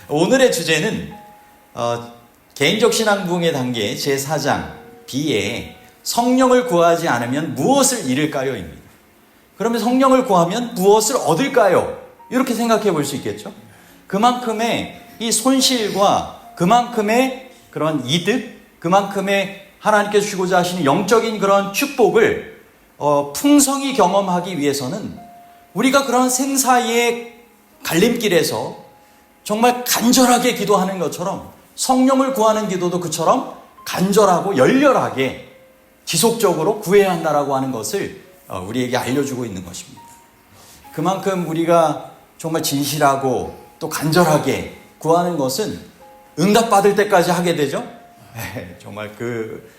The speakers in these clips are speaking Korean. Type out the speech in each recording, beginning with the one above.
오늘의 주제는 개인적 신앙 부흥의 단계 제4장 B에 성령을 구하지 않으면 무엇을 잃을까요? 입니다. 그러면 성령을 구하면 무엇을 얻을까요? 이렇게 생각해 볼 수 있겠죠? 그만큼의 이 손실과 그만큼의 그런 이득, 그만큼의 하나님께서 주고자 하시는 영적인 그런 축복을 풍성히 경험하기 위해서는 우리가 그런 생사의 갈림길에서 정말 간절하게 기도하는 것처럼 성령을 구하는 기도도 그처럼 간절하고 열렬하게 지속적으로 구해야 한다라고 하는 것을 우리에게 알려주고 있는 것입니다. 그만큼 우리가 정말 진실하고 또 간절하게 구하는 것은 응답받을 때까지 하게 되죠. 정말 그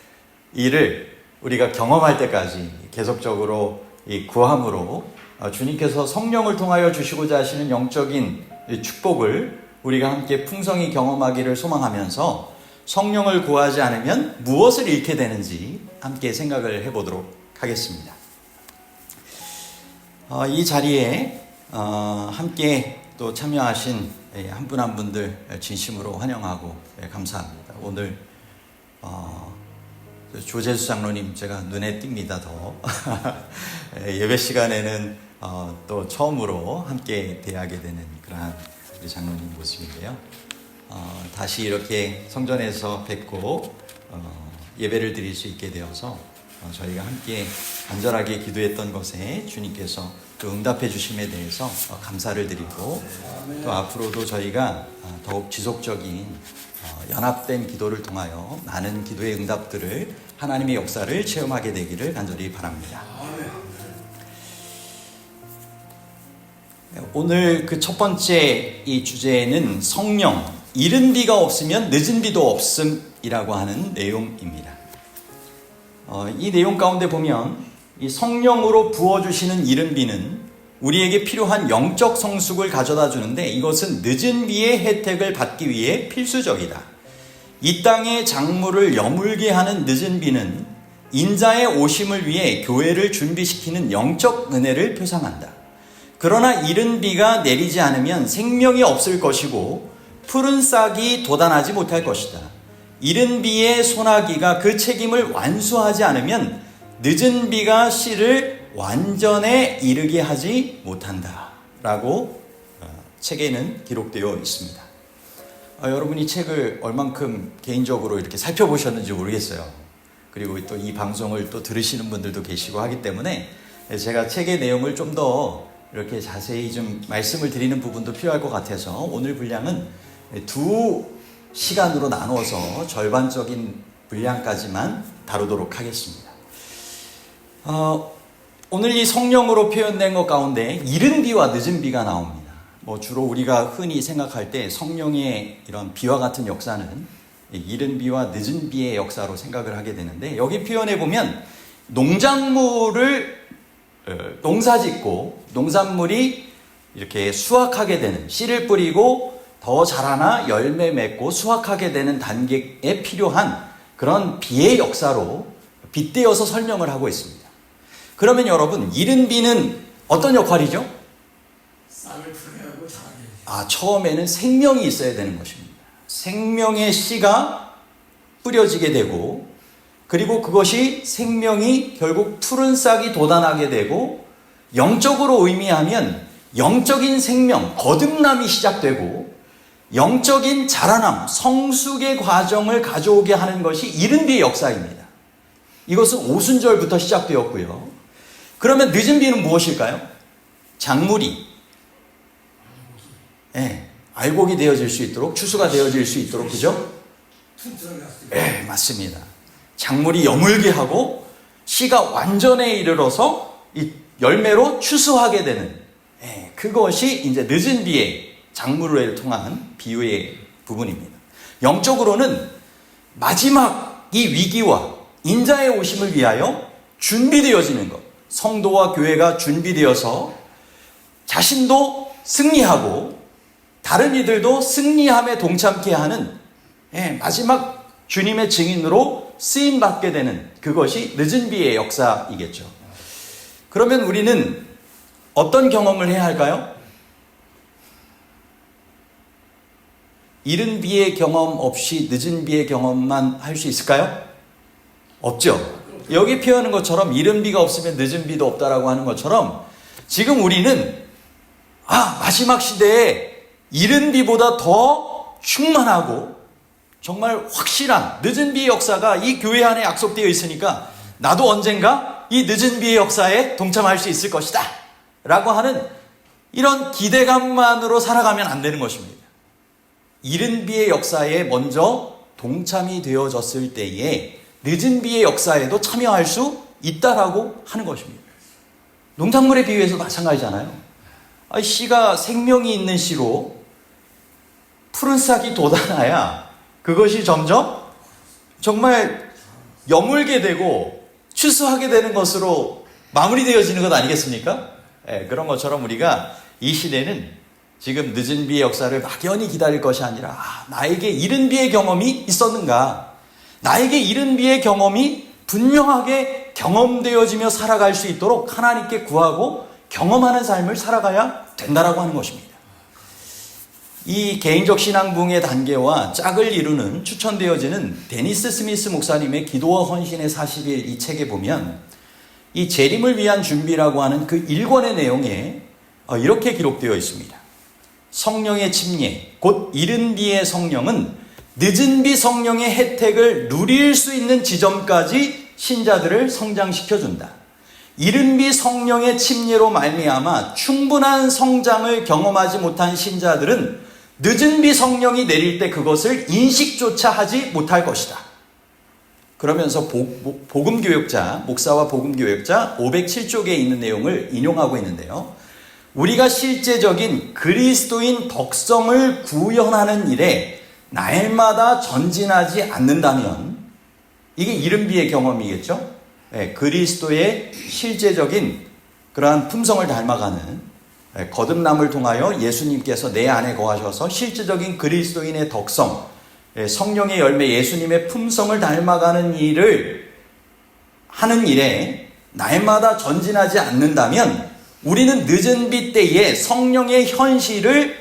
일을 우리가 경험할 때까지 계속적으로 이 구함으로 주님께서 성령을 통하여 주시고자 하시는 영적인 축복을 우리가 함께 풍성히 경험하기를 소망하면서 성령을 구하지 않으면 무엇을 잃게 되는지 함께 생각을 해보도록 하겠습니다. 이 자리에 함께 또 참여하신 한 분 한 분들 진심으로 환영하고 감사합니다. 오늘 조재수 장로님 제가 눈에 띕니다. 더 예배 시간에는 또 처음으로 함께 대하게 되는 그러한 우리 장로님 모습인데요. 다시 이렇게 성전에서 뵙고 예배를 드릴 수 있게 되어서 저희가 함께 간절하게 기도했던 것에 주님께서 또 응답해 주심에 대해서 감사를 드리고 또 앞으로도 저희가 더욱 지속적인 연합된 기도를 통하여 많은 기도의 응답들을 하나님의 역사를 체험하게 되기를 간절히 바랍니다. 오늘 그 첫 번째 이 주제는 성령, 이른 비가 없으면 늦은 비도 없음이라고 하는 내용입니다. 이 내용 가운데 보면 이 성령으로 부어주시는 이른 비는 우리에게 필요한 영적 성숙을 가져다 주는데 이것은 늦은 비의 혜택을 받기 위해 필수적이다. 이 땅의 작물을 여물게 하는 늦은 비는 인자의 오심을 위해 교회를 준비시키는 영적 은혜를 표상한다. 그러나 이른 비가 내리지 않으면 생명이 없을 것이고 푸른 싹이 돋아나지 못할 것이다. 이른 비의 소나기가 그 책임을 완수하지 않으면 늦은 비가 씨를 완전에 이르게 하지 못한다 라고 책에는 기록되어 있습니다. 여러분이 이 책을 얼만큼 개인적으로 이렇게 살펴보셨는지 모르겠어요. 그리고 또 이 방송을 또 들으시는 분들도 계시고 하기 때문에 제가 책의 내용을 좀 더 이렇게 자세히 좀 말씀을 드리는 부분도 필요할 것 같아서 오늘 분량은 두 시간으로 나누어서 절반적인 분량까지만 다루도록 하겠습니다. 오늘 이 성령으로 표현된 것 가운데 이른 비와 늦은 비가 나옵니다. 주로 우리가 흔히 생각할 때 성령의 이런 비와 같은 역사는 이른 비와 늦은 비의 역사로 생각을 하게 되는데 여기 표현해 보면 농작물을 농사짓고 농산물이 이렇게 수확하게 되는 씨를 뿌리고 더 자라나 열매 맺고 수확하게 되는 단계에 필요한 그런 비의 역사로 빗대어서 설명을 하고 있습니다. 그러면 여러분 이른 비는 어떤 역할이죠? 싹을 트게 하고 자라게. 처음에는 생명이 있어야 되는 것입니다. 생명의 씨가 뿌려지게 되고 그리고 그것이 생명이 결국 푸른 싹이 돋아나게 되고 영적으로 의미하면 영적인 생명, 거듭남이 시작되고 영적인 자라남, 성숙의 과정을 가져오게 하는 것이 이른 비의 역사입니다. 이것은 오순절부터 시작되었고요. 그러면 늦은 비는 무엇일까요? 작물이 알곡이 되어질 수 있도록 추수가 되어질 수 있도록 그죠? 맞습니다. 작물이 여물게 하고 씨가 완전에 이르러서 이 열매로 추수하게 되는 그것이 이제 늦은 비의 작물을 통한 비유의 부분입니다. 영적으로는 마지막 이 위기와 인자의 오심을 위하여 준비되어지는 것, 성도와 교회가 준비되어서 자신도 승리하고 다른 이들도 승리함에 동참케 하는 마지막 주님의 증인으로 쓰임받게 되는 그것이 늦은 비의 역사이겠죠. 그러면 우리는 어떤 경험을 해야 할까요? 이른 비의 경험 없이 늦은 비의 경험만 할 수 있을까요? 없죠. 여기 표현하는 것처럼 이른 비가 없으면 늦은 비도 없다라고 하는 것처럼 지금 우리는 마지막 시대에 이른 비보다 더 충만하고 정말 확실한 늦은 비의 역사가 이 교회 안에 약속되어 있으니까 나도 언젠가 이 늦은 비의 역사에 동참할 수 있을 것이다 라고 하는 이런 기대감만으로 살아가면 안 되는 것입니다. 이른 비의 역사에 먼저 동참이 되어졌을 때에 늦은 비의 역사에도 참여할 수 있다라고 하는 것입니다. 농작물에 비유해서 마찬가지잖아요. 씨가 생명이 있는 씨로 푸른 싹이 돋아나야 그것이 점점 정말 여물게 되고 추수하게 되는 것으로 마무리되어지는 것 아니겠습니까? 그런 것처럼 우리가 이 시대는 지금 늦은 비의 역사를 막연히 기다릴 것이 아니라 나에게 이른 비의 경험이 있었는가? 나에게 이른 비의 경험이 분명하게 경험되어지며 살아갈 수 있도록 하나님께 구하고 경험하는 삶을 살아가야 된다라고 하는 것입니다. 이 개인적 신앙 부흥의 단계와 짝을 이루는 추천되어지는 데니스 스미스 목사님의 기도와 헌신의 40일 이 책에 보면 이 재림을 위한 준비라고 하는 그 1권의 내용에 이렇게 기록되어 있습니다. 성령의 침례, 곧 이른 비의 성령은 늦은 비 성령의 혜택을 누릴 수 있는 지점까지 신자들을 성장시켜준다. 이른 비 성령의 침례로 말미암아 충분한 성장을 경험하지 못한 신자들은 늦은 비 성령이 내릴 때 그것을 인식조차 하지 못할 것이다. 그러면서 복음교역자, 목사와 복음교역자 507쪽에 있는 내용을 인용하고 있는데요. 우리가 실제적인 그리스도인 덕성을 구현하는 일에 날마다 전진하지 않는다면 이게 이른 비의 경험이겠죠. 그리스도의 실제적인 그러한 품성을 닮아가는 거듭남을 통하여 예수님께서 내 안에 거하셔서 실제적인 그리스도인의 덕성, 성령의 열매, 예수님의 품성을 닮아가는 일을 하는 일에 날마다 전진하지 않는다면 우리는 늦은 비 때에 성령의 현실을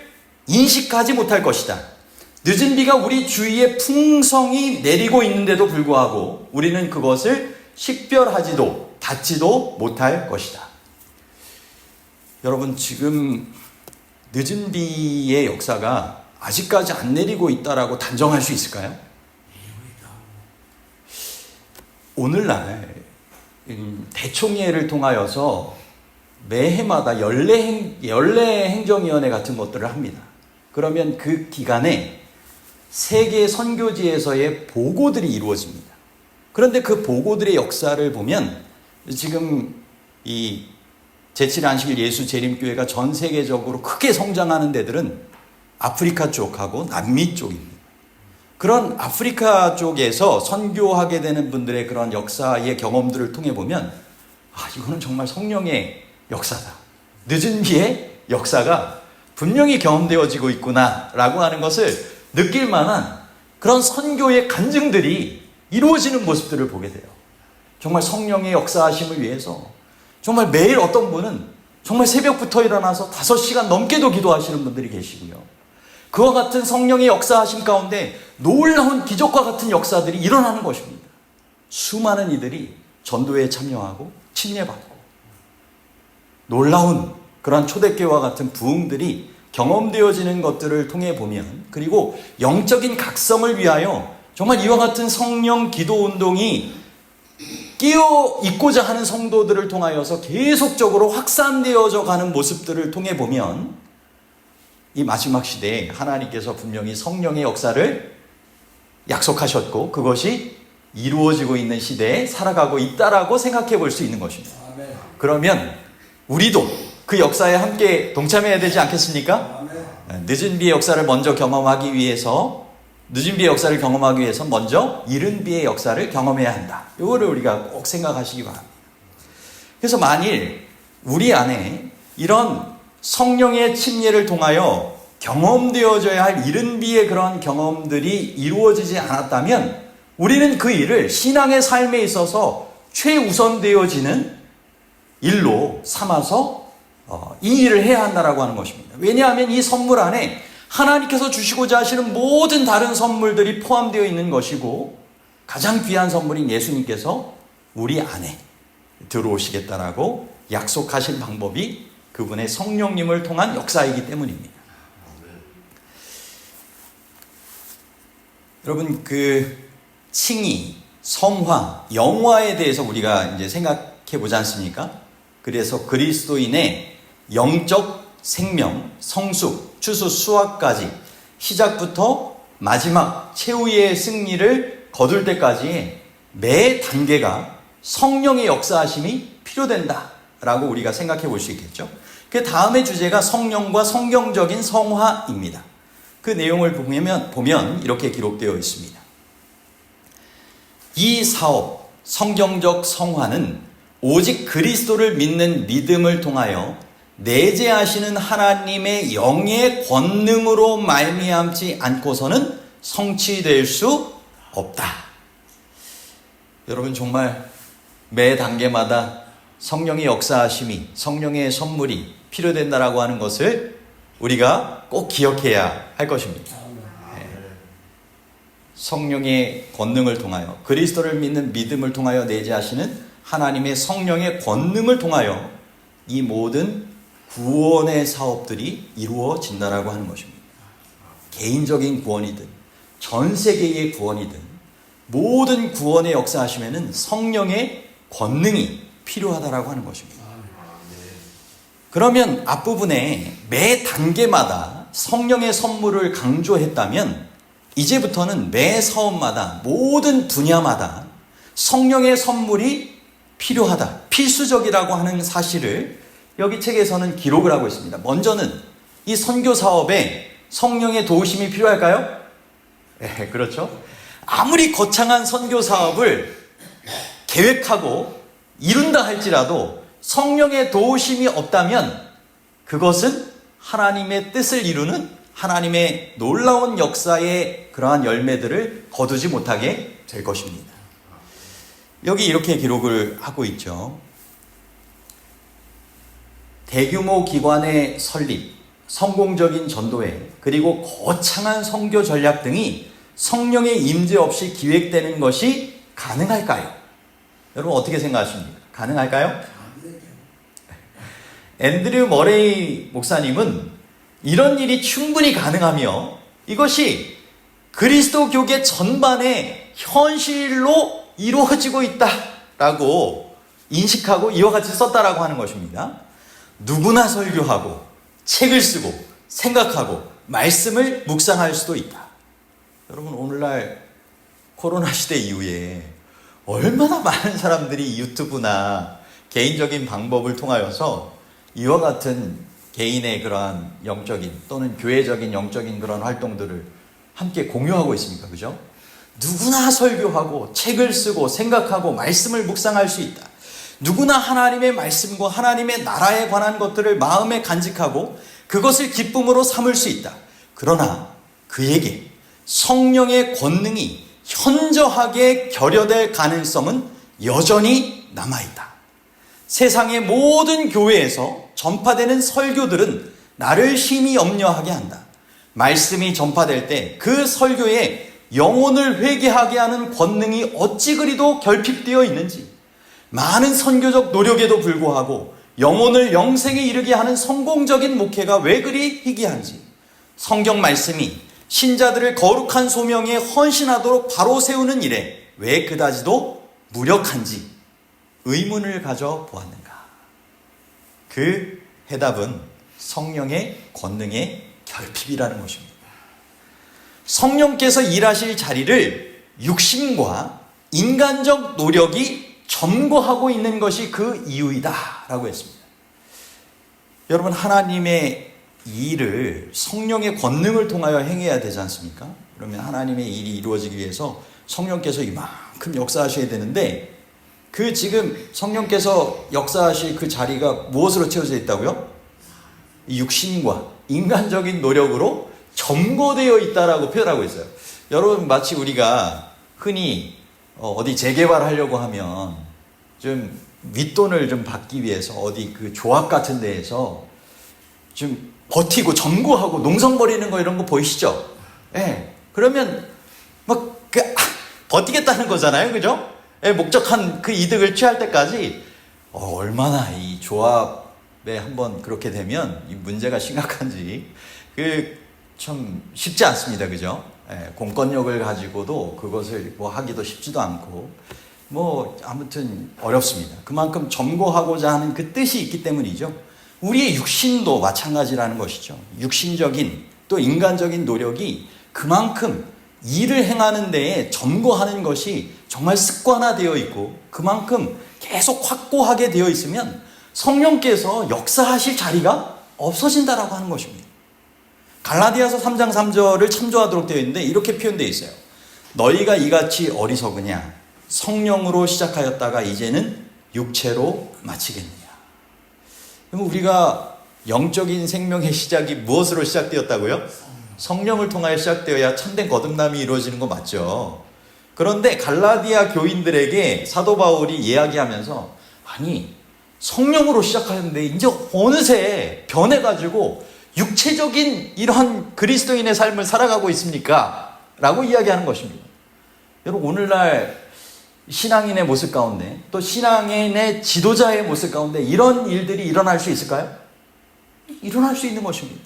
인식하지 못할 것이다. 늦은 비가 우리 주위에 풍성히 내리고 있는데도 불구하고 우리는 그것을 식별하지도 닿지도 못할 것이다. 여러분, 지금 늦은 비의 역사가 아직까지 안 내리고 있다라고 단정할 수 있을까요? 오늘날 대총회를 통하여서 매해마다 연례 행정위원회 같은 것들을 합니다. 그러면 그 기간에 세계 선교지에서의 보고들이 이루어집니다. 그런데 그 보고들의 역사를 보면 지금 이 제7안식일 예수 재림교회가 전 세계적으로 크게 성장하는 데들은 아프리카 쪽하고 남미 쪽입니다. 그런 아프리카 쪽에서 선교하게 되는 분들의 그런 역사의 경험들을 통해 보면 이거는 정말 성령의 역사다. 늦은 비의 역사가 분명히 경험되어지고 있구나라고 하는 것을 느낄 만한 그런 선교의 간증들이 이루어지는 모습들을 보게 돼요. 정말 성령의 역사하심을 위해서 정말 매일 어떤 분은 정말 새벽부터 일어나서 5시간 넘게도 기도하시는 분들이 계시고요. 그와 같은 성령의 역사하심 가운데 놀라운 기적과 같은 역사들이 일어나는 것입니다. 수많은 이들이 전도에 참여하고 침례받고 놀라운 그러한 초대교회와 같은 부흥들이 경험되어지는 것들을 통해 보면, 그리고 영적인 각성을 위하여 정말 이와 같은 성령 기도 운동이 끼어 있고자 하는 성도들을 통하여서 계속적으로 확산되어져 가는 모습들을 통해 보면 이 마지막 시대에 하나님께서 분명히 성령의 역사를 약속하셨고 그것이 이루어지고 있는 시대에 살아가고 있다라고 생각해 볼 수 있는 것입니다. 그러면 우리도 그 역사에 함께 동참해야 되지 않겠습니까? 늦은 비의 역사를 먼저 경험하기 위해서, 늦은 비의 역사를 경험하기 위해서 먼저 이른 비의 역사를 경험해야 한다. 이거를 우리가 꼭 생각하시기 바랍니다. 그래서 만일 우리 안에 이런 성령의 침례를 통하여 경험되어져야 할 이른 비의 그런 경험들이 이루어지지 않았다면 우리는 그 일을 신앙의 삶에 있어서 최우선되어지는 일로 삼아서 이 일을 해야 한다라고 하는 것입니다. 왜냐하면 이 선물 안에 하나님께서 주시고자 하시는 모든 다른 선물들이 포함되어 있는 것이고 가장 귀한 선물인 예수님께서 우리 안에 들어오시겠다라고 약속하신 방법이 그분의 성령님을 통한 역사이기 때문입니다. 여러분, 그 칭의, 성화, 영화에 대해서 우리가 이제 생각해 보지 않습니까? 그래서 그리스도인의 영적 생명, 성숙, 추수, 수확까지 시작부터 마지막 최후의 승리를 거둘 때까지 매 단계가 성령의 역사하심이 필요된다라고 우리가 생각해 볼 수 있겠죠. 그 다음의 주제가 성령과 성경적인 성화입니다. 그 내용을 보면 이렇게 기록되어 있습니다. 이 사업, 성경적 성화는 오직 그리스도를 믿는 믿음을 통하여 내재하시는 하나님의 영의 권능으로 말미암지 않고서는 성취될 수 없다. 여러분, 정말 매 단계마다 성령의 역사하심이, 성령의 선물이 필요된다라고 하는 것을 우리가 꼭 기억해야 할 것입니다. 성령의 권능을 통하여, 그리스도를 믿는 믿음을 통하여 내재하시는 하나님의 성령의 권능을 통하여 이 모든 구원의 사업들이 이루어진다라고 하는 것입니다. 개인적인 구원이든 전 세계의 구원이든 모든 구원의 역사하심에는 성령의 권능이 필요하다라고 하는 것입니다. 그러면 앞부분에 매 단계마다 성령의 선물을 강조했다면 이제부터는 매 사업마다 모든 분야마다 성령의 선물이 필요하다, 필수적이라고 하는 사실을 여기 책에서는 기록을 하고 있습니다. 먼저는 이 선교 사업에 성령의 도우심이 필요할까요? 네, 그렇죠. 아무리 거창한 선교 사업을 계획하고 이룬다 할지라도 성령의 도우심이 없다면 그것은 하나님의 뜻을 이루는 하나님의 놀라운 역사의 그러한 열매들을 거두지 못하게 될 것입니다. 여기 이렇게 기록을 하고 있죠. 대규모 기관의 설립, 성공적인 전도회, 그리고 거창한 선교 전략 등이 성령의 임재 없이 기획되는 것이 가능할까요? 여러분 어떻게 생각하십니까? 가능할까요? 앤드류 머레이 목사님은 이런 일이 충분히 가능하며 이것이 그리스도 교계 전반의 현실로 이루어지고 있다라고 인식하고 이와 같이 썼다라고 하는 것입니다. 누구나 설교하고 책을 쓰고 생각하고 말씀을 묵상할 수도 있다. 여러분 오늘날 코로나 시대 이후에 얼마나 많은 사람들이 유튜브나 개인적인 방법을 통하여서 이와 같은 개인의 그러한 영적인 또는 교회적인 영적인 그런 활동들을 함께 공유하고 있습니까? 그죠? 누구나 설교하고 책을 쓰고 생각하고 말씀을 묵상할 수 있다. 누구나 하나님의 말씀과 하나님의 나라에 관한 것들을 마음에 간직하고 그것을 기쁨으로 삼을 수 있다. 그러나 그에게 성령의 권능이 현저하게 결여될 가능성은 여전히 남아있다. 세상의 모든 교회에서 전파되는 설교들은 나를 심히 염려하게 한다. 말씀이 전파될 때 그 설교에 영혼을 회개하게 하는 권능이 어찌 그리도 결핍되어 있는지, 많은 선교적 노력에도 불구하고 영혼을 영생에 이르게 하는 성공적인 목회가 왜 그리 희귀한지, 성경 말씀이 신자들을 거룩한 소명에 헌신하도록 바로 세우는 일에 왜 그다지도 무력한지 의문을 가져 보았는가. 그 해답은 성령의 권능의 결핍이라는 것입니다. 성령께서 일하실 자리를 육신과 인간적 노력이 점거하고 있는 것이 그 이유이다 라고 했습니다. 여러분 하나님의 일을 성령의 권능을 통하여 행해야 되지 않습니까? 그러면 하나님의 일이 이루어지기 위해서 성령께서 이만큼 역사하셔야 되는데 그 지금 성령께서 역사하실 그 자리가 무엇으로 채워져 있다고요? 육신과 인간적인 노력으로 점거되어 있다라고 표현하고 있어요. 여러분 마치 우리가 흔히 어디 재개발하려고 하면 좀 윗돈을 좀 받기 위해서 어디 그 조합 같은 데에서 좀 버티고 점구하고 농성 버리는 거 이런 거 보이시죠? 예. 그러면 버티겠다는 거잖아요. 그죠? 예, 목적한 그 이득을 취할 때까지 얼마나 이 조합에 한번 그렇게 되면 이 문제가 심각한지 참 쉽지 않습니다. 그죠? 예, 공권력을 가지고도 그것을 하기도 쉽지도 않고 아무튼 어렵습니다. 그만큼 점거하고자 하는 그 뜻이 있기 때문이죠. 우리의 육신도 마찬가지라는 것이죠. 육신적인 또 인간적인 노력이 그만큼 일을 행하는 데에 점거하는 것이 정말 습관화되어 있고 그만큼 계속 확고하게 되어 있으면 성령께서 역사하실 자리가 없어진다라고 하는 것입니다. 갈라디아서 3장 3절을 참조하도록 되어 있는데 이렇게 표현되어 있어요. 너희가 이같이 어리석으냐 성령으로 시작하였다가 이제는 육체로 마치겠느냐. 그럼 우리가 영적인 생명의 시작이 무엇으로 시작되었다고요? 성령을 통하여 시작되어야 참된 거듭남이 이루어지는 거 맞죠? 그런데 갈라디아 교인들에게 사도 바울이 이야기하면서 아니 성령으로 시작하였는데 이제 어느새 변해가지고 육체적인 이런 그리스도인의 삶을 살아가고 있습니까? 라고 이야기하는 것입니다. 여러분 오늘날 신앙인의 모습 가운데 또 신앙인의 지도자의 모습 가운데 이런 일들이 일어날 수 있을까요? 일어날 수 있는 것입니다.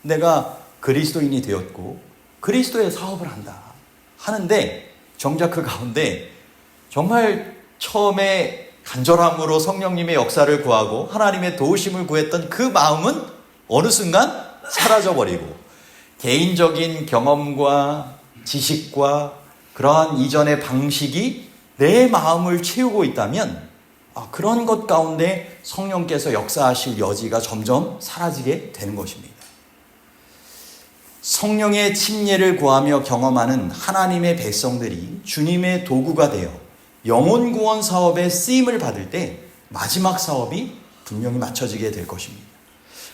내가 그리스도인이 되었고 그리스도의 사업을 한다 하는데 정작 그 가운데 정말 처음에 간절함으로 성령님의 역사를 구하고 하나님의 도우심을 구했던 그 마음은 어느 순간 사라져버리고 개인적인 경험과 지식과 그러한 이전의 방식이 내 마음을 채우고 있다면 그런 것 가운데 성령께서 역사하실 여지가 점점 사라지게 되는 것입니다. 성령의 침례를 구하며 경험하는 하나님의 백성들이 주님의 도구가 되어 영혼 구원 사업에 쓰임을 받을 때 마지막 사업이 분명히 맞춰지게 될 것입니다.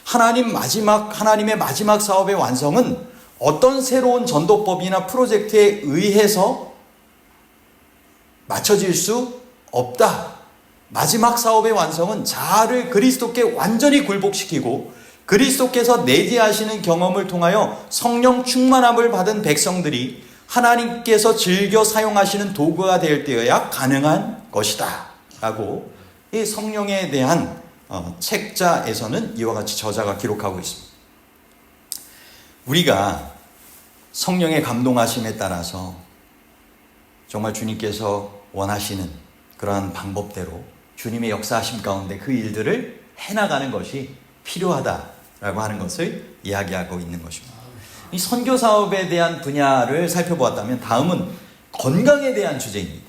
하나님의 마지막 사업의 완성은 어떤 새로운 전도법이나 프로젝트에 의해서 맞춰질 수 없다. 마지막 사업의 완성은 자아를 그리스도께 완전히 굴복시키고 그리스도께서 내재하시는 경험을 통하여 성령 충만함을 받은 백성들이 하나님께서 즐겨 사용하시는 도구가 될 때여야 가능한 것이다 라고 이 성령에 대한 책자에서는 이와 같이 저자가 기록하고 있습니다. 우리가 성령의 감동하심에 따라서 정말 주님께서 원하시는 그러한 방법대로 주님의 역사하심 가운데 그 일들을 해나가는 것이 필요하다라고 하는 것을 이야기하고 있는 것입니다. 이 선교 사업에 대한 분야를 살펴보았다면 다음은 건강에 대한 주제입니다.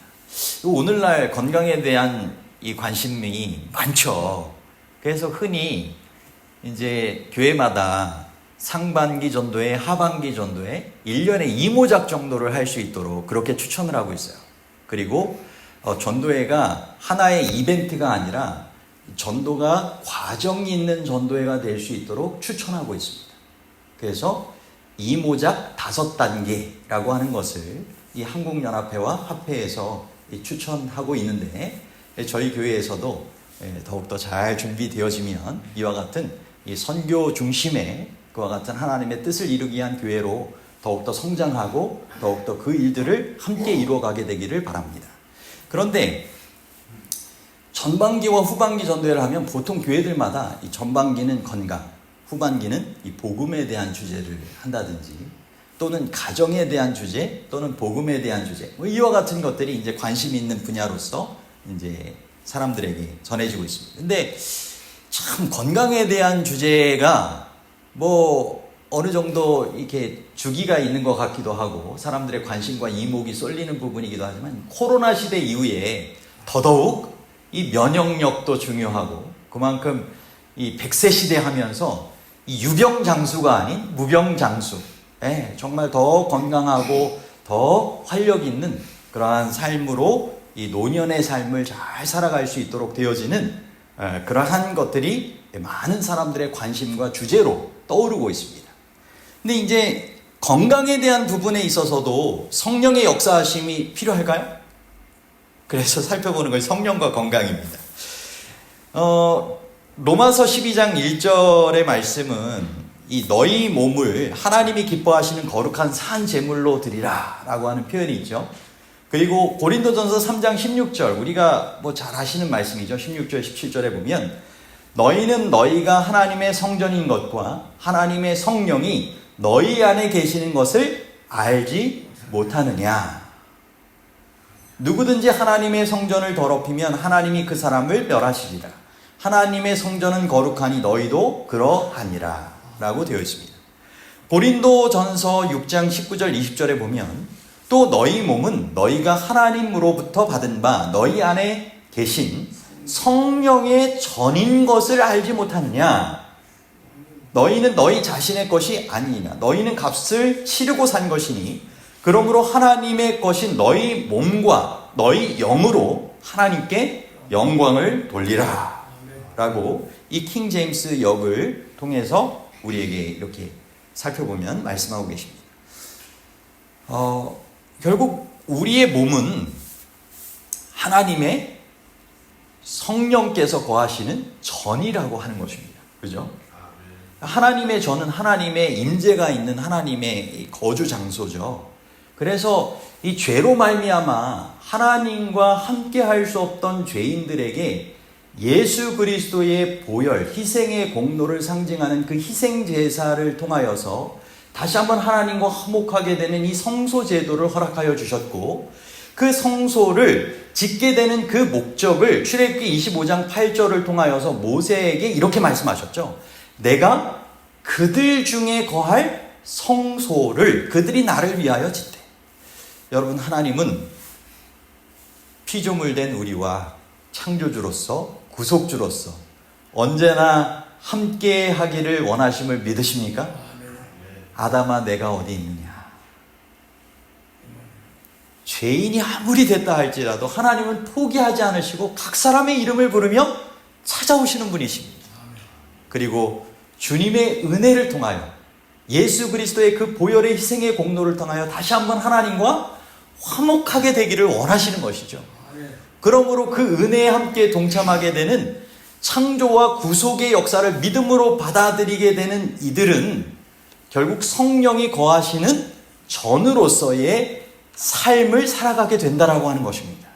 오늘날 건강에 대한 이 관심이 많죠. 그래서 흔히 이제 교회마다 상반기 전도회, 하반기 전도회 1년에 2모작 정도를 할 수 있도록 그렇게 추천을 하고 있어요. 그리고 전도회가 하나의 이벤트가 아니라 전도가 과정이 있는 전도회가 될 수 있도록 추천하고 있습니다. 그래서 2모작 5단계라고 하는 것을 이 한국연합회와 합회에서 추천하고 있는데 저희 교회에서도 더욱더 잘 준비되어지면 이와 같은 이 선교 중심의 그와 같은 하나님의 뜻을 이루기 위한 교회로 더욱더 성장하고 더욱더 그 일들을 함께 이루어가게 되기를 바랍니다. 그런데 전반기와 후반기 전도회를 하면 보통 교회들마다 이 전반기는 건강, 후반기는 이 복음에 대한 주제를 한다든지 또는 가정에 대한 주제 또는 복음에 대한 주제 이와 같은 것들이 이제 관심 있는 분야로서 이제 사람들에게 전해지고 있습니다. 근데 참 건강에 대한 주제가 어느 정도 이렇게 주기가 있는 것 같기도 하고 사람들의 관심과 이목이 쏠리는 부분이기도 하지만 코로나 시대 이후에 더더욱 이 면역력도 중요하고 그만큼 이 100세 시대 하면서 이 유병장수가 아닌 무병장수 정말 더 건강하고 더 활력 있는 그러한 삶으로 이 노년의 삶을 잘 살아갈 수 있도록 되어지는 그러한 것들이 많은 사람들의 관심과 주제로 떠오르고 있습니다. 근데 이제 건강에 대한 부분에 있어서도 성령의 역사하심이 필요할까요? 그래서 살펴보는 것이 성령과 건강입니다. 로마서 12장 1절의 말씀은 이 너희 몸을 하나님이 기뻐하시는 거룩한 산 제물로 드리라 라고 하는 표현이 있죠. 그리고 고린도전서 3장 16절, 우리가 뭐 잘 아시는 말씀이죠. 16절 17절에 보면 너희는 너희가 하나님의 성전인 것과 하나님의 성령이 너희 안에 계시는 것을 알지 못하느냐. 누구든지 하나님의 성전을 더럽히면 하나님이 그 사람을 멸하시리라. 하나님의 성전은 거룩하니 너희도 그러하니라 라고 되어 있습니다. 고린도전서 6장 19절 20절에 보면 또 너희 몸은 너희가 하나님으로부터 받은 바 너희 안에 계신 성령의 전인 것을 알지 못하느냐. 너희는 너희 자신의 것이 아니냐. 너희는 값을 치르고 산 것이니 그러므로 하나님의 것인 너희 몸과 너희 영으로 하나님께 영광을 돌리라 라고 이 킹 제임스 역을 통해서 우리에게 이렇게 살펴보면 말씀하고 계십니다. 결국 우리의 몸은 하나님의 성령께서 거하시는 전이라고 하는 것입니다. 그죠? 하나님의 전은 하나님의 임재가 있는 하나님의 거주 장소죠. 그래서 이 죄로 말미암아 하나님과 함께 할 수 없던 죄인들에게 예수 그리스도의 보혈, 희생의 공로를 상징하는 그 희생 제사를 통하여서 다시 한번 하나님과 화목하게 되는 이 성소 제도를 허락하여 주셨고, 그 성소를 짓게 되는 그 목적을 출애굽기 25장 8절을 통하여서 모세에게 이렇게 말씀하셨죠. 내가 그들 중에 거할 성소를 그들이 나를 위하여 짓되. 여러분, 하나님은 피조물된 우리와 창조주로서 구속주로서 언제나 함께 하기를 원하심을 믿으십니까? 아담아, 내가 어디 있느냐? 죄인이 아무리 됐다 할지라도 하나님은 포기하지 않으시고 각 사람의 이름을 부르며 찾아오시는 분이십니다. 그리고 주님의 은혜를 통하여 예수 그리스도의 그 보혈의 희생의 공로를 통하여 다시 한번 하나님과 화목하게 되기를 원하시는 것이죠. 그러므로 그 은혜에 함께 동참하게 되는 창조와 구속의 역사를 믿음으로 받아들이게 되는 이들은 결국 성령이 거하시는 전으로서의 삶을 살아가게 된다라고 하는 것입니다.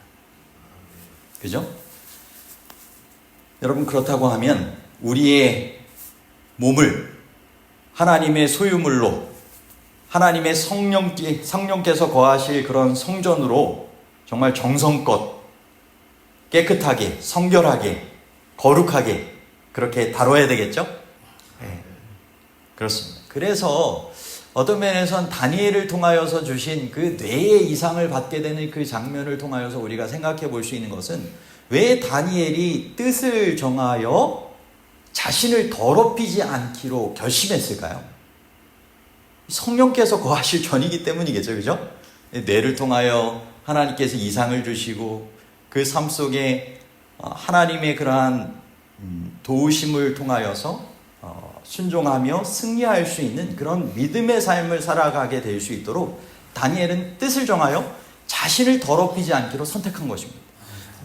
그죠? 여러분, 그렇다고 하면 우리의 몸을 하나님의 소유물로 하나님의 성령께서 거하실 그런 성전으로 정말 정성껏 깨끗하게, 성결하게, 거룩하게 그렇게 다뤄야 되겠죠? 네, 그렇습니다. 그래서 어떤 면에선 다니엘을 통하여서 주신 그 뇌의 이상을 받게 되는 그 장면을 통하여서 우리가 생각해 볼 수 있는 것은 왜 다니엘이 뜻을 정하여 자신을 더럽히지 않기로 결심했을까요? 성령께서 거하실 전이기 때문이겠죠. 그죠? 뇌를 통하여 하나님께서 이상을 주시고 그 삶 속에 하나님의 그러한 도우심을 통하여서 순종하며 승리할 수 있는 그런 믿음의 삶을 살아가게 될 수 있도록 다니엘은 뜻을 정하여 자신을 더럽히지 않기로 선택한 것입니다.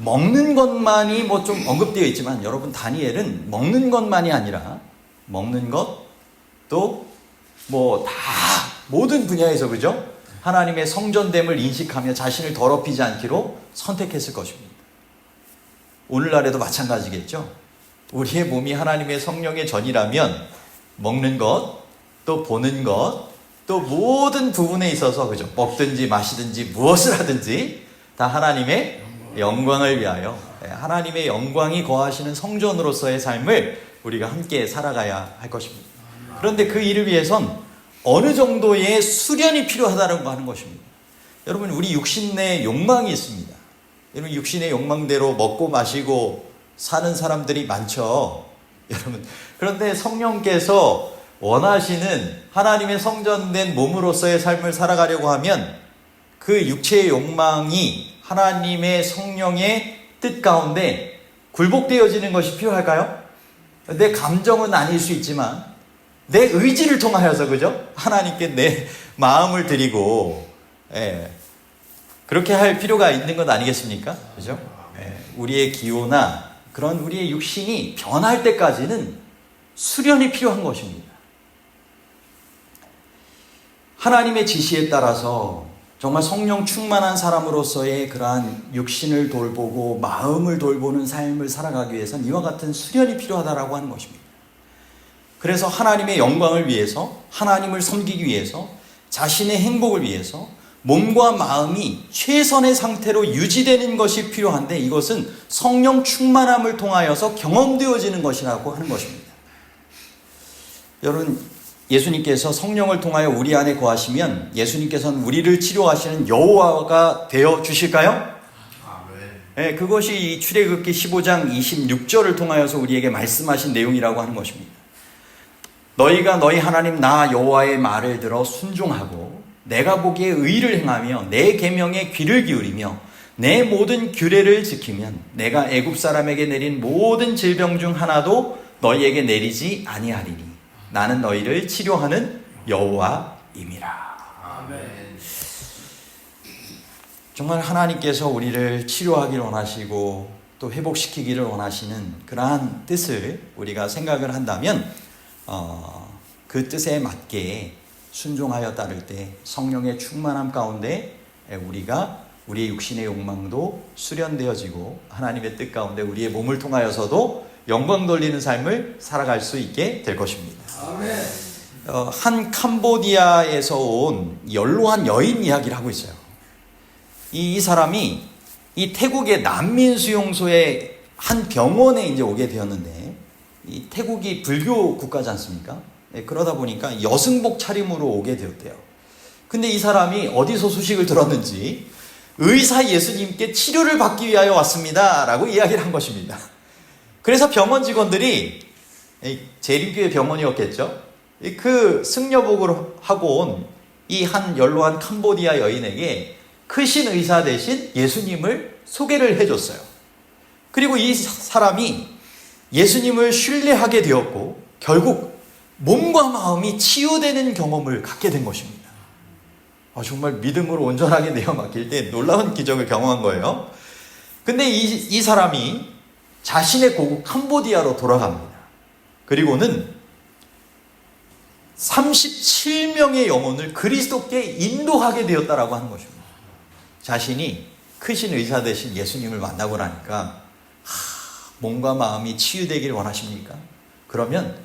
먹는 것만이 뭐 좀 언급되어 있지만 여러분, 다니엘은 먹는 것만이 아니라 먹는 것 또 뭐 다 모든 분야에서, 그죠? 하나님의 성전됨을 인식하며 자신을 더럽히지 않기로 선택했을 것입니다. 오늘날에도 마찬가지겠죠. 우리의 몸이 하나님의 성령의 전이라면 먹는 것, 또 보는 것, 또 모든 부분에 있어서, 그죠? 먹든지 마시든지 무엇을 하든지 다 하나님의 영광을 위하여, 하나님의 영광이 거하시는 성전으로서의 삶을 우리가 함께 살아가야 할 것입니다. 그런데 그 일을 위해선 어느 정도의 수련이 필요하다고 하는 것입니다. 여러분, 우리 육신 내에 욕망이 있습니다. 여러분, 육신의 욕망대로 먹고 마시고 사는 사람들이 많죠. 여러분, 그런데 성령께서 원하시는 하나님의 성전된 몸으로서의 삶을 살아가려고 하면 그 육체의 욕망이 하나님의 성령의 뜻 가운데 굴복되어지는 것이 필요할까요? 내 감정은 아닐 수 있지만 내 의지를 통하여서, 그죠? 하나님께 내 마음을 드리고, 그렇게 할 필요가 있는 것 아니겠습니까? 그죠? 우리의 기호나 그런 우리의 육신이 변할 때까지는 수련이 필요한 것입니다. 하나님의 지시에 따라서 정말 성령 충만한 사람으로서의 그러한 육신을 돌보고 마음을 돌보는 삶을 살아가기 위해서는 이와 같은 수련이 필요하다라고 하는 것입니다. 그래서 하나님의 영광을 위해서, 하나님을 섬기기 위해서, 자신의 행복을 위해서 몸과 마음이 최선의 상태로 유지되는 것이 필요한데, 이것은 성령 충만함을 통하여서 경험되어지는 것이라고 하는 것입니다. 여러분, 예수님께서 성령을 통하여 우리 안에 거하시면 예수님께서는 우리를 치료하시는 여호와가 되어 주실까요? 네, 그것이 이 출애굽기 15장 26절을 통하여서 우리에게 말씀하신 내용이라고 하는 것입니다. 너희가 너희 하나님 나 여호와의 말을 들어 순종하고 내가 보기에 의를 행하며 내 계명에 귀를 기울이며 내 모든 규례를 지키면 내가 애굽 사람에게 내린 모든 질병 중 하나도 너희에게 내리지 아니하리니 나는 너희를 치료하는 여호와임이라. 아멘. 정말 하나님께서 우리를 치료하기를 원하시고 또 회복시키기를 원하시는 그러한 뜻을 우리가 생각을 한다면 그 뜻에 맞게 순종하여 따를 때 성령의 충만함 가운데 우리가 우리의 육신의 욕망도 수련되어지고 하나님의 뜻 가운데 우리의 몸을 통하여서도 영광 돌리는 삶을 살아갈 수 있게 될 것입니다. 아멘. 한 캄보디아에서 온 연로한 여인 이야기를 하고 있어요. 이 사람이 이 태국의 난민 수용소의 한 병원에 이제 오게 되었는데, 이 태국이 불교 국가지 않습니까? 네, 그러다 보니까 여승복 차림으로 오게 되었대요. 근데 이 사람이 어디서 소식을 들었는지 의사 예수님께 치료를 받기 위하여 왔습니다 라고 이야기를 한 것입니다. 그래서 병원 직원들이, 재림교회 병원이었겠죠, 그 승려복을 하고 온 이 한 연로한 캄보디아 여인에게 크신 의사 대신 예수님을 소개를 해줬어요. 그리고 이 사람이 예수님을 신뢰하게 되었고 결국 몸과 마음이 치유되는 경험을 갖게 된 것입니다. 정말 믿음으로 온전하게 내어 맡길 때 놀라운 기적을 경험한 거예요. 근데 이 사람이 자신의 고국 캄보디아로 돌아갑니다. 그리고는 37명의 영혼을 그리스도께 인도하게 되었다라고 하는 것입니다. 자신이 크신 의사 되신 예수님을 만나고 나니까 몸과 마음이 치유되기를 원하십니까? 그러면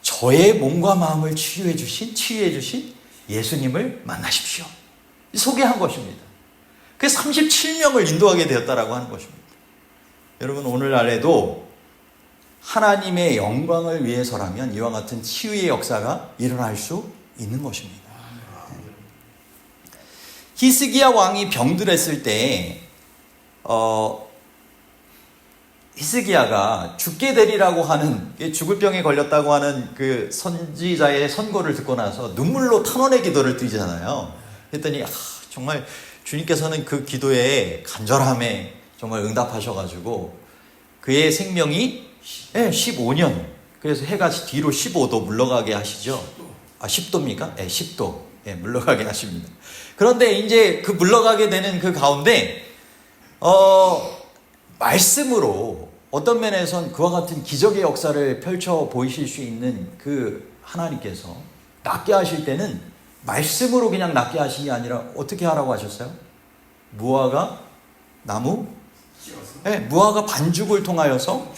저의 몸과 마음을 치유해 주신 예수님을 만나십시오. 소개한 것입니다. 그래서 37명을 인도하게 되었다라고 하는 것입니다. 여러분, 오늘날에도 하나님의 영광을 위해서라면 이와 같은 치유의 역사가 일어날 수 있는 것입니다. 히스기야 왕이 병들었을 때 히스기야가 죽게 되리라고 하는, 죽을 병에 걸렸다고 하는 그 선지자의 선고를 듣고 나서 눈물로 탄원의 기도를 드리잖아요. 그랬더니 정말 주님께서는 그 기도에 간절함에 정말 응답하셔가지고 그의 생명이 15년, 그래서 해가 뒤로 15도 물러가게 하시죠. 10도입니까? 10도 물러가게 하십니다. 그런데 이제 그 물러가게 되는 그 가운데 말씀으로 어떤 면에선 그와 같은 기적의 역사를 펼쳐 보이실 수 있는 그 하나님께서 낫게 하실 때는 말씀으로 그냥 낫게 하신 게 아니라 어떻게 하라고 하셨어요? 무화과 나무? 무화과 반죽을 통하여서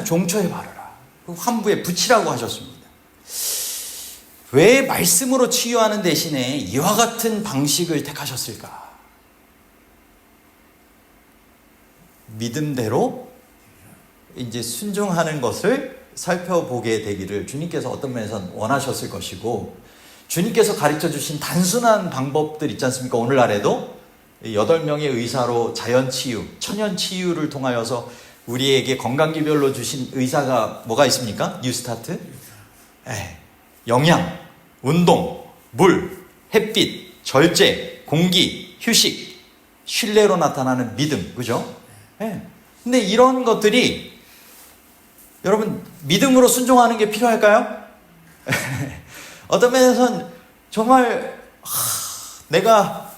종초에 바르라. 환부에 붙이라고 하셨습니다. 왜 말씀으로 치유하는 대신에 이와 같은 방식을 택하셨을까? 믿음대로 이제 순종하는 것을 살펴보게 되기를 주님께서 어떤 면에서는 원하셨을 것이고, 주님께서 가르쳐 주신 단순한 방법들 있지 않습니까? 오늘날에도 8명의 의사로 자연치유, 천연치유를 통하여서 우리에게 건강기별로 주신 의사가 뭐가 있습니까? 뉴스타트? 영양, 운동, 물, 햇빛, 절제, 공기, 휴식, 신뢰로 나타나는 믿음, 그죠? 근데 이런 것들이 여러분 믿음으로 순종하는 게 필요할까요? 어떤 면에서는 정말 내가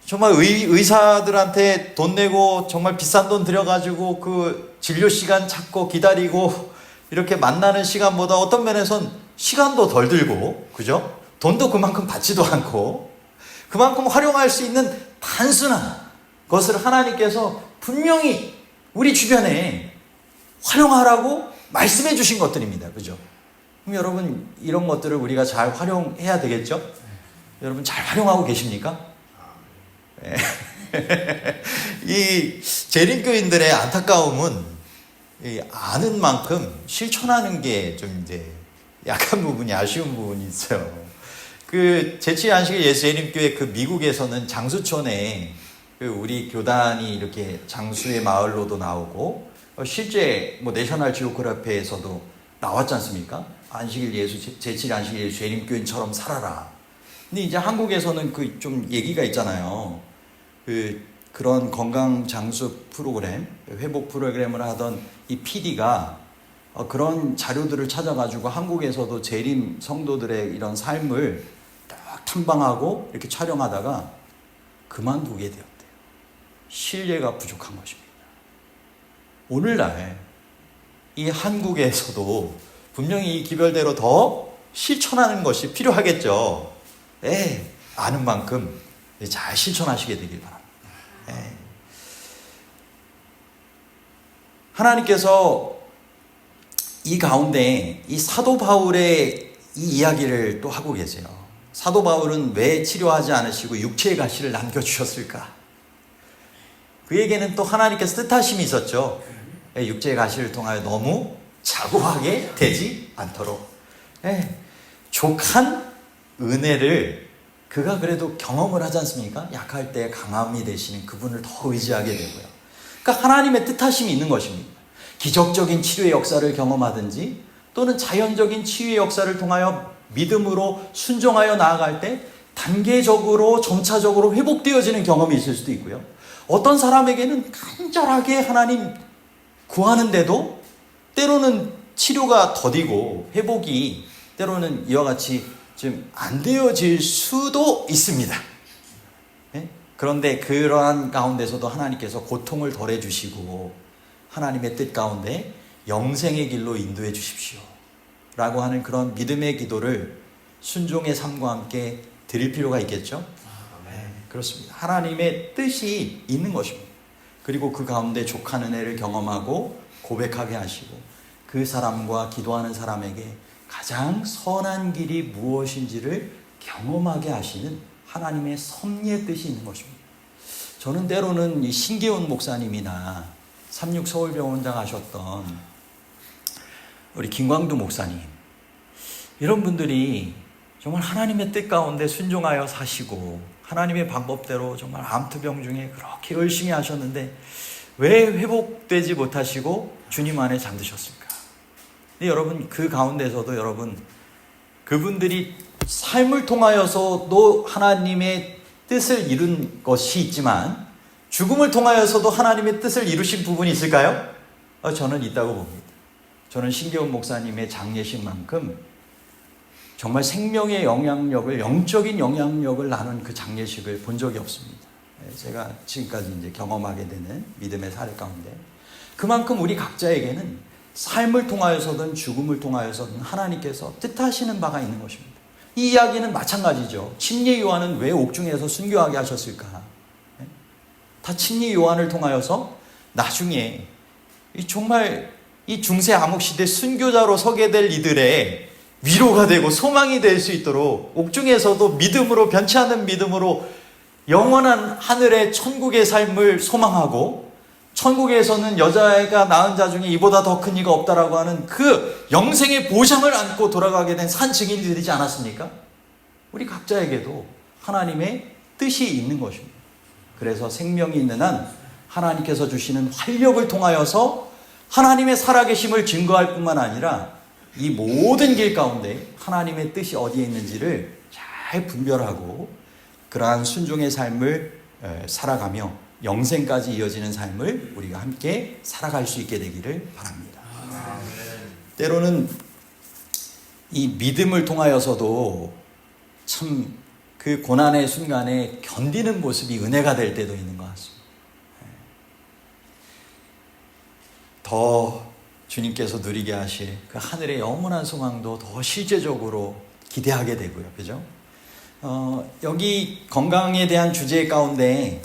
정말 의사들한테 돈 내고 정말 비싼 돈 들여가지고 그 진료 시간 찾고 기다리고 이렇게 만나는 시간보다 어떤 면에선 시간도 덜 들고, 그죠? 돈도 그만큼 받지도 않고, 그만큼 활용할 수 있는 단순한 것을 하나님께서 분명히 우리 주변에 활용하라고 말씀해 주신 것들입니다. 그죠? 그럼 여러분, 이런 것들을 우리가 잘 활용해야 되겠죠? 여러분 잘 활용하고 계십니까? 네. 이 재림교인들의 안타까움은 아는 만큼 실천하는 게 좀 이제 약한 부분이, 아쉬운 부분이 있어요. 그 제7안식일 예수재림교회 그 미국에서는 장수촌에 그 우리 교단이 이렇게 장수의 마을로도 나오고, 실제 뭐 내셔널 지오그래피에서도 나왔지 않습니까? 안식일 예수, 제7안식일 예수 재림교인처럼 살아라. 근데 이제 한국에서는 그 좀 얘기가 있잖아요. 그런 건강 장수 프로그램, 회복 프로그램을 하던 이 PD가 그런 자료들을 찾아가지고 한국에서도 재림 성도들의 이런 삶을 딱 탐방하고 이렇게 촬영하다가 그만두게 되었대요. 신뢰가 부족한 것입니다. 오늘날 이 한국에서도 분명히 이 기별대로 더 실천하는 것이 필요하겠죠. 네, 아는 만큼 잘 실천하시게 되길 바랍니다. 네. 하나님께서 이 가운데 이 사도 바울의 이 이야기를 또 하고 계세요. 사도 바울은 왜 치료하지 않으시고 육체의 가시를 남겨주셨을까? 그에게는 또 하나님께서 뜻하심이 있었죠. 육체의 가시를 통하여 너무 자고하게 되지 않도록. 족한 은혜를 그가 그래도 경험을 하지 않습니까? 약할 때 강함이 되시는 그분을 더 의지하게 되고요. 그러니까 하나님의 뜻하심이 있는 것입니다. 기적적인 치료의 역사를 경험하든지 또는 자연적인 치유의 역사를 통하여 믿음으로 순종하여 나아갈 때 단계적으로 점차적으로 회복되어지는 경험이 있을 수도 있고요. 어떤 사람에게는 간절하게 하나님 구하는데도 때로는 치료가 더디고 회복이 때로는 이와 같이 좀 안 되어질 수도 있습니다. 그런데 그러한 가운데서도 하나님께서 고통을 덜해 주시고 하나님의 뜻 가운데 영생의 길로 인도해 주십시오 라고 하는 그런 믿음의 기도를 순종의 삶과 함께 드릴 필요가 있겠죠? 그렇습니다. 하나님의 뜻이 있는 것입니다. 그리고 그 가운데 족한 은혜를 경험하고 고백하게 하시고 그 사람과 기도하는 사람에게 가장 선한 길이 무엇인지를 경험하게 하시는 하나님의 섭리의 뜻이 있는 것입니다. 저는 때로는 이 신기훈 목사님이나 36 서울병원장 하셨던 우리 김광두 목사님, 이런 분들이 정말 하나님의 뜻 가운데 순종하여 사시고 하나님의 방법대로 정말 암투병 중에 그렇게 열심히 하셨는데 왜 회복되지 못하시고 주님 안에 잠드셨을까? 근데 여러분, 그 가운데서도 여러분, 그분들이 삶을 통하여서도 하나님의 뜻을 이룬 것이 있지만 죽음을 통하여서도 하나님의 뜻을 이루신 부분이 있을까요? 저는 있다고 봅니다. 저는 신기훈 목사님의 장례식만큼 정말 생명의 영향력을, 영적인 영향력을 나눈 그 장례식을 본 적이 없습니다. 제가 지금까지 이제 경험하게 되는 믿음의 사례 가운데 그만큼 우리 각자에게는 삶을 통하여서든 죽음을 통하여서든 하나님께서 뜻하시는 바가 있는 것입니다. 이 이야기는 마찬가지죠. 침례 요한은 왜 옥중에서 순교하게 하셨을까? 다 침례 요한을 통하여서 나중에 정말 이 중세 암흑 시대 순교자로 서게 될 이들의 위로가 되고 소망이 될 수 있도록 옥중에서도 믿음으로, 변치 않는 믿음으로 영원한 하늘의 천국의 삶을 소망하고, 천국에서는 여자애가 낳은 자 중에 이보다 더 큰 이가 없다라고 하는 그 영생의 보장을 안고 돌아가게 된 산 증인이 되지 않았습니까? 우리 각자에게도 하나님의 뜻이 있는 것입니다. 그래서 생명이 있는 한 하나님께서 주시는 활력을 통하여서 하나님의 살아계심을 증거할 뿐만 아니라 이 모든 길 가운데 하나님의 뜻이 어디에 있는지를 잘 분별하고 그러한 순종의 삶을 살아가며 영생까지 이어지는 삶을 우리가 함께 살아갈 수 있게 되기를 바랍니다. 때로는 이 믿음을 통하여서도 참 그 고난의 순간에 견디는 모습이 은혜가 될 때도 있는 것 같습니다. 더 주님께서 누리게 하실 그 하늘의 영원한 소망도 더 실제적으로 기대하게 되고요. 그죠? 여기 건강에 대한 주제 가운데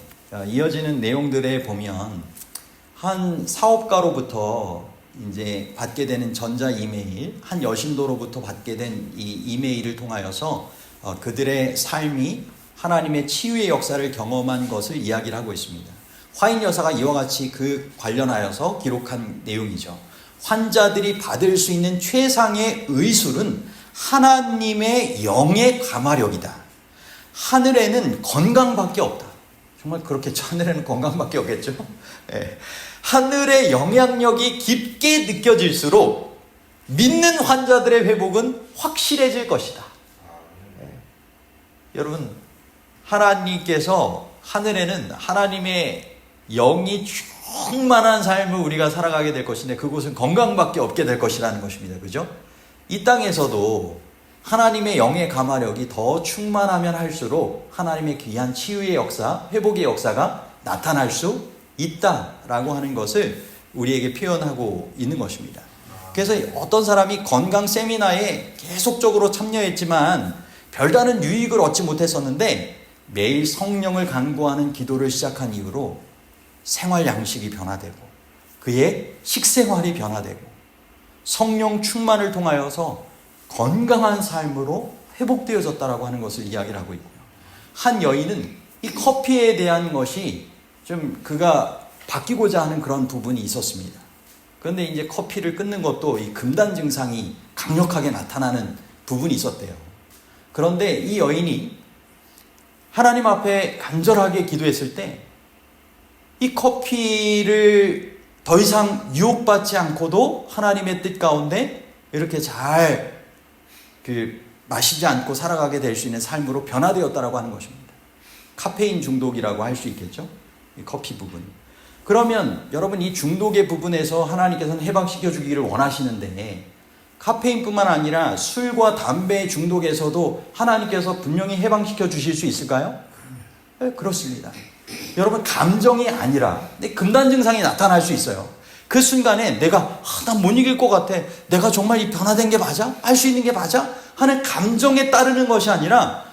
이어지는 내용들에 보면 한 사업가로부터 이제 받게 되는 전자 이메일, 한 여신도로부터 받게 된 이 이메일을 통하여서 그들의 삶이 하나님의 치유의 역사를 경험한 것을 이야기를 하고 있습니다. 화인 여사가 이와 같이 그 관련하여서 기록한 내용이죠. 환자들이 받을 수 있는 최상의 의술은 하나님의 영의 가마력이다. 하늘에는 건강밖에 없다. 정말 그렇겠죠. 하늘에는 건강밖에 없겠죠. 네. 하늘의 영향력이 깊게 느껴질수록 믿는 환자들의 회복은 확실해질 것이다. 네. 여러분, 하나님께서 하늘에는 하나님의 영이 충만한 삶을 우리가 살아가게 될 것인데 그곳은 건강밖에 없게 될 것이라는 것입니다. 그죠? 이 땅에서도 하나님의 영의 가마력이 더 충만하면 할수록 하나님의 귀한 치유의 역사, 회복의 역사가 나타날 수 있다라고 하는 것을 우리에게 표현하고 있는 것입니다. 그래서 어떤 사람이 건강 세미나에 계속적으로 참여했지만 별다른 유익을 얻지 못했었는데 매일 성령을 간구하는 기도를 시작한 이후로 생활 양식이 변화되고 그의 식생활이 변화되고 성령 충만을 통하여서 건강한 삶으로 회복되어졌다라고 하는 것을 이야기를 하고 있고요. 한 여인은 이 커피에 대한 것이 좀 그가 바뀌고자 하는 그런 부분이 있었습니다. 그런데 이제 커피를 끊는 것도 이 금단 증상이 강력하게 나타나는 부분이 있었대요. 그런데 이 여인이 하나님 앞에 간절하게 기도했을 때 이 커피를 더 이상 유혹받지 않고도 하나님의 뜻 가운데 이렇게 잘 마시지 않고 살아가게 될 수 있는 삶으로 변화되었다라고 하는 것입니다. 카페인 중독이라고 할 수 있겠죠? 이 커피 부분. 그러면 여러분 이 중독의 부분에서 하나님께서는 해방시켜 주기를 원하시는데 카페인뿐만 아니라 술과 담배의 중독에서도 하나님께서 분명히 해방시켜 주실 수 있을까요? 네, 그렇습니다. 여러분 감정이 아니라 금단 증상이 나타날 수 있어요. 그 순간에 내가 난 못 이길 것 같아. 내가 정말 이 변화된 게 맞아? 할 수 있는 게 맞아? 하는 감정에 따르는 것이 아니라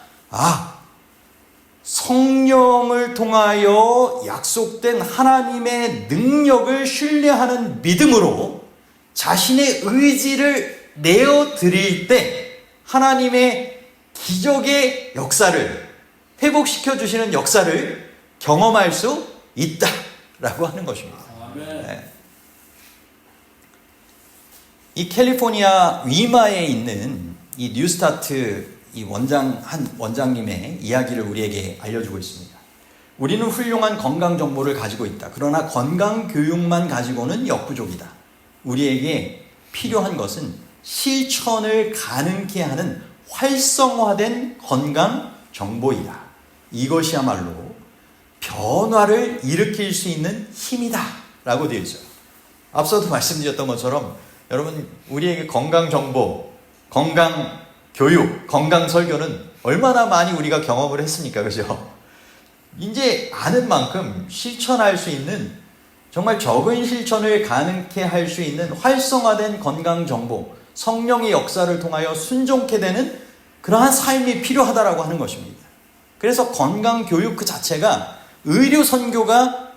성령을 통하여 약속된 하나님의 능력을 신뢰하는 믿음으로 자신의 의지를 내어드릴 때 하나님의 기적의 역사를 회복시켜 주시는 역사를 경험할 수 있다라고 하는 것입니다. 네. 이 캘리포니아 위마에 있는 이 뉴스타트 이 한 원장님의 이야기를 우리에게 알려주고 있습니다. 우리는 훌륭한 건강 정보를 가지고 있다. 그러나 건강 교육만 가지고는 역부족이다. 우리에게 필요한 것은 실천을 가능케 하는 활성화된 건강 정보이다. 이것이야말로 변화를 일으킬 수 있는 힘이다 라고 되어 있어요. 앞서도 말씀드렸던 것처럼 여러분 우리에게 건강 정보, 건강 교육, 건강 설교는 얼마나 많이 우리가 경험을 했습니까? 그죠? 이제 아는 만큼 실천할 수 있는 정말 적은 실천을 가능케 할 수 있는 활성화된 건강 정보, 성령의 역사를 통하여 순종케 되는 그러한 삶이 필요하다라고 하는 것입니다. 그래서 건강 교육 그 자체가 의료 선교가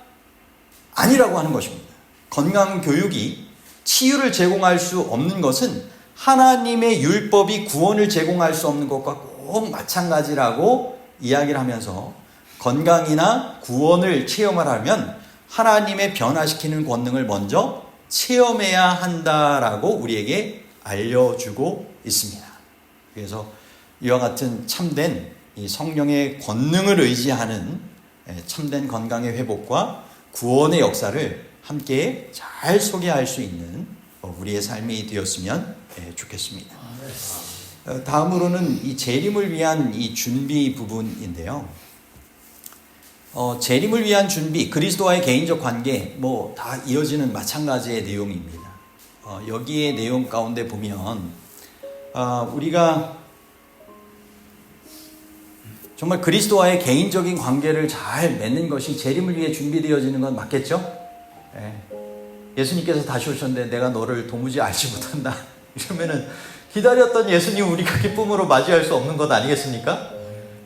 아니라고 하는 것입니다. 건강 교육이 치유를 제공할 수 없는 것은 하나님의 율법이 구원을 제공할 수 없는 것과 꼭 마찬가지라고 이야기를 하면서 건강이나 구원을 체험하려면 하나님의 변화시키는 권능을 먼저 체험해야 한다라고 우리에게 알려주고 있습니다. 그래서 이와 같은 참된 이 성령의 권능을 의지하는 참된 건강의 회복과 구원의 역사를 함께 잘 소개할 수 있는 우리의 삶이 되었으면 좋겠습니다. 다음으로는 이 재림을 위한 이 준비 부분인데요. 재림을 위한 준비, 그리스도와의 개인적 관계, 다 이어지는 마찬가지의 내용입니다. 여기에 내용 가운데 보면 우리가 정말 그리스도와의 개인적인 관계를 잘 맺는 것이 재림을 위해 준비되어지는 건 맞겠죠? 예수님께서 다시 오셨는데 내가 너를 도무지 알지 못한다 이러면은 기다렸던 예수님 우리가 기쁨으로 맞이할 수 없는 것 아니겠습니까?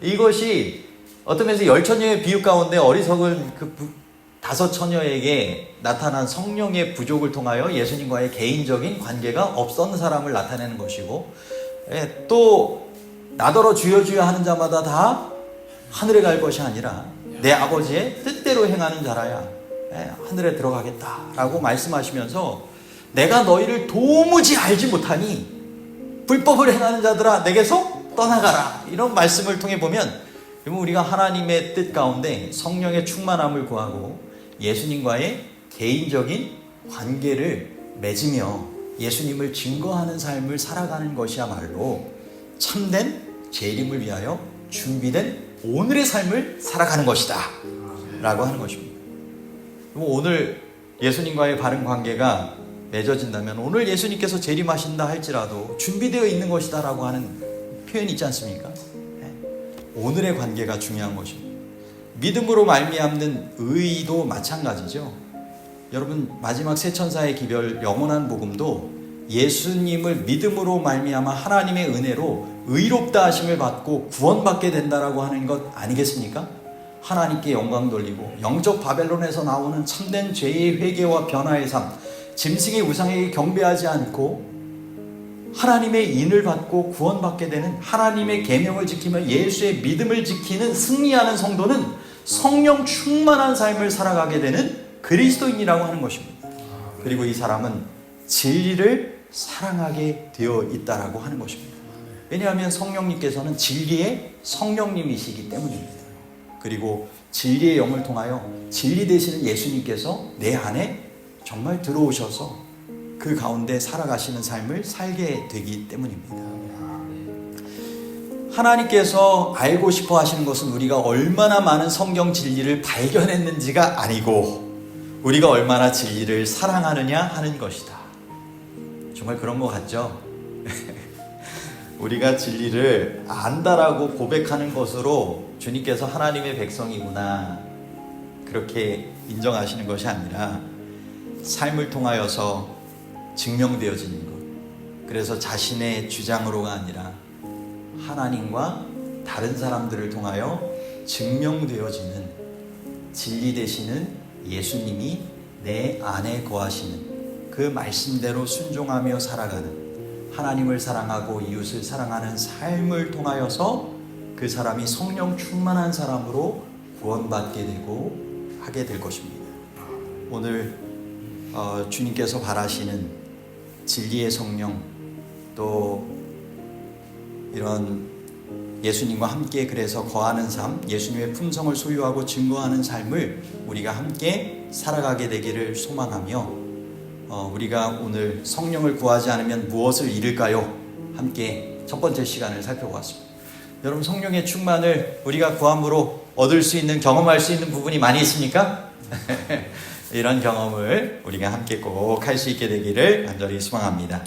이것이 어떤 면에서 열처녀의 비유 가운데 어리석은 그 다섯 처녀에게 나타난 성령의 부족을 통하여 예수님과의 개인적인 관계가 없었던 사람을 나타내는 것이고, 또 나더러 주여 주여 하는 자마다 다 하늘에 갈 것이 아니라 내 아버지의 뜻대로 행하는 자라야 하늘에 들어가겠다라고 말씀하시면서, 내가 너희를 도무지 알지 못하니 불법을 행하는 자들아 내게서 떠나가라, 이런 말씀을 통해 보면 우리가 하나님의 뜻 가운데 성령의 충만함을 구하고 예수님과의 개인적인 관계를 맺으며 예수님을 증거하는 삶을 살아가는 것이야말로 참된 재림을 위하여 준비된 오늘의 삶을 살아가는 것이다 라고 하는 것입니다. 오늘 예수님과의 바른 관계가 맺어진다면 오늘 예수님께서 재림하신다 할지라도 준비되어 있는 것이다 라고 하는 표현이 있지 않습니까? 오늘의 관계가 중요한 것입니다. 믿음으로 말미암는 의도 마찬가지죠. 여러분, 마지막 세 천사의 기별 영원한 복음도 예수님을 믿음으로 말미암아 하나님의 은혜로 의롭다 하심을 받고 구원받게 된다라고 하는 것 아니겠습니까? 하나님께 영광 돌리고 영적 바벨론에서 나오는 참된 죄의 회개와 변화의 삶, 짐승의 우상에게 경배하지 않고 하나님의 인을 받고 구원받게 되는, 하나님의 계명을 지키며 예수의 믿음을 지키는 승리하는 성도는 성령 충만한 삶을 살아가게 되는 그리스도인이라고 하는 것입니다. 그리고 이 사람은 진리를 사랑하게 되어 있다라고 하는 것입니다. 왜냐하면 성령님께서는 진리의 성령님이시기 때문입니다. 그리고 진리의 영을 통하여 진리 되시는 예수님께서 내 안에 정말 들어오셔서 그 가운데 살아가시는 삶을 살게 되기 때문입니다. 하나님께서 알고 싶어 하시는 것은 우리가 얼마나 많은 성경 진리를 발견했는지가 아니고 우리가 얼마나 진리를 사랑하느냐 하는 것이다. 정말 그런 것 같죠? 우리가 진리를 안다라고 고백하는 것으로 주님께서 하나님의 백성이구나 그렇게 인정하시는 것이 아니라 삶을 통하여서 증명되어지는 것, 그래서 자신의 주장으로가 아니라 하나님과 다른 사람들을 통하여 증명되어지는 진리 되시는 예수님이 내 안에 거하시는 그 말씀대로 순종하며 살아가는, 하나님을 사랑하고 이웃을 사랑하는 삶을 통하여서 그 사람이 성령 충만한 사람으로 구원받게 되고 하게 될 것입니다. 오늘 주님께서 바라시는 진리의 성령, 또 이런 예수님과 함께 그래서 거하는 삶, 예수님의 품성을 소유하고 증거하는 삶을 우리가 함께 살아가게 되기를 소망하며, 우리가 오늘 성령을 구하지 않으면 무엇을 잃을까요? 함께 첫 번째 시간을 살펴보았습니다. 여러분, 성령의 충만을 우리가 구함으로 얻을 수 있는, 경험할 수 있는 부분이 많이 있습니까? 이런 경험을 우리가 함께 꼭 할 수 있게 되기를 간절히 소망합니다.